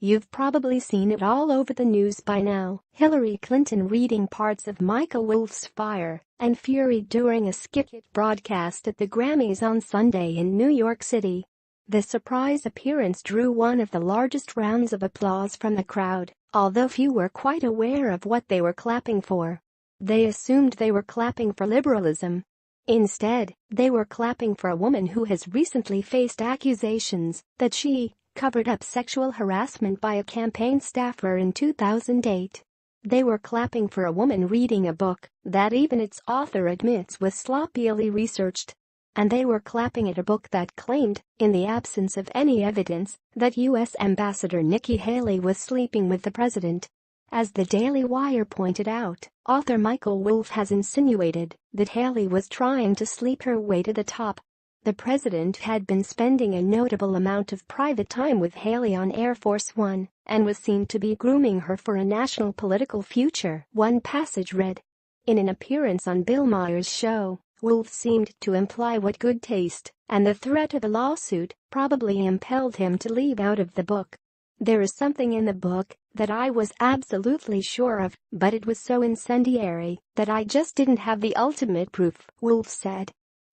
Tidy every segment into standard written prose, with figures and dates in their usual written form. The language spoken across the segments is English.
You've probably seen it all over the news by now. Hillary Clinton reading parts of Michael Wolff's Fire and Fury during a skit broadcast at the Grammys on Sunday in New York City. The surprise appearance drew one of the largest rounds of applause from the crowd, although few were quite aware of what they were clapping for. They assumed they were clapping for liberalism. Instead, they were clapping for a woman who has recently faced accusations that she covered up sexual harassment by a campaign staffer in 2008. They were clapping for a woman reading a book that even its author admits was sloppily researched. And they were clapping at a book that claimed, in the absence of any evidence, that U.S. Ambassador Nikki Haley was sleeping with the president. As the Daily Wire pointed out, author Michael Wolff has insinuated that Haley was trying to sleep her way to the top. The president had been spending a notable amount of private time with Haley on Air Force One and was seen to be grooming her for a national political future, one passage read. In an appearance on Bill Maher's show, Wolff seemed to imply what good taste and the threat of a lawsuit probably impelled him to leave out of the book. There is something in the book that I was absolutely sure of, but it was so incendiary that I just didn't have the ultimate proof, Wolff said.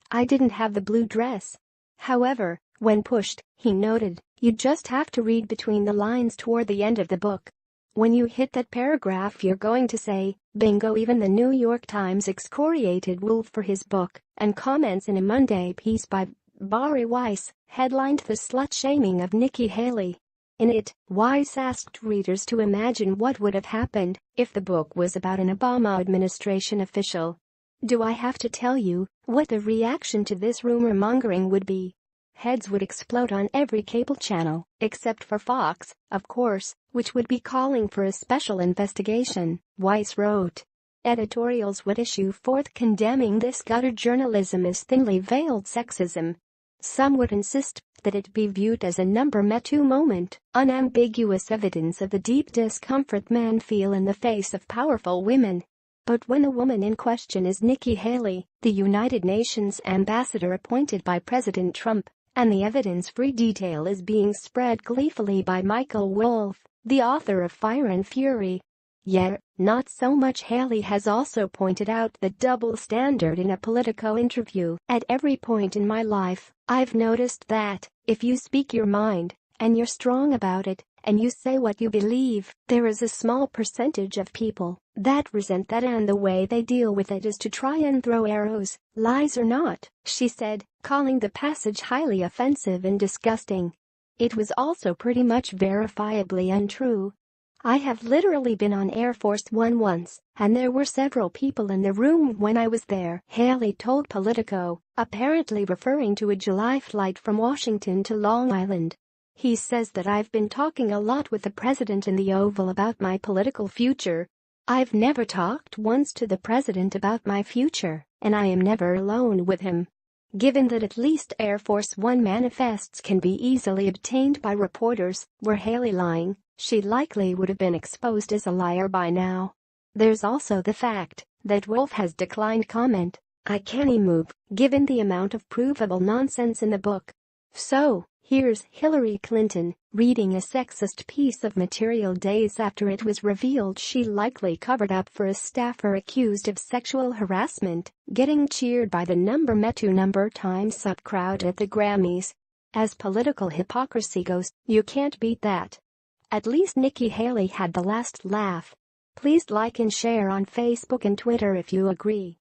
I didn't have the blue dress. However, when pushed, he noted, you just have to read between the lines toward the end of the book. When you hit that paragraph you're going to say, bingo. Even the New York Times excoriated Wolff for his book, and comments in a Monday piece by Bari Weiss headlined the slut-shaming of Nikki Haley. In it, Weiss asked readers to imagine what would have happened if the book was about an Obama administration official. Do I have to tell you what the reaction to this rumor-mongering would be? Heads would explode on every cable channel, except for Fox, of course, which would be calling for a special investigation, Weiss wrote. Editorials would issue forth condemning this gutter journalism as thinly veiled sexism. Some would insist that it be viewed as a number Me Too moment, unambiguous evidence of the deep discomfort men feel in the face of powerful women. But when the woman in question is Nikki Haley, the United Nations ambassador appointed by President Trump, and the evidence-free detail is being spread gleefully by Michael Wolff, the author of Fire and Fury. Yet, not so much. Haley has also pointed out the double standard in a Politico interview. At every point in my life, I've noticed that, if you speak your mind, and you're strong about it, and you say what you believe, there is a small percentage of people that resent that, and the way they deal with it is to try and throw arrows, lies or not, she said, calling the passage highly offensive and disgusting. It was also pretty much verifiably untrue. I have literally been on Air Force One once, and there were several people in the room when I was there, Haley told Politico, apparently referring to a July flight from Washington to Long Island. He says that I've been talking a lot with the president in the Oval about my political future. I've never talked once to the president about my future, and I am never alone with him. Given that at least Air Force One manifests can be easily obtained by reporters, were Haley lying, she likely would have been exposed as a liar by now. There's also the fact that Wolff has declined comment. I can't move, given the amount of provable nonsense in the book. So, here's Hillary Clinton reading a sexist piece of material days after it was revealed she likely covered up for a staffer accused of sexual harassment, getting cheered by the Me Too times up crowd at the Grammys. As political hypocrisy goes, you can't beat that. At least Nikki Haley had the last laugh. Please like and share on Facebook and Twitter if you agree.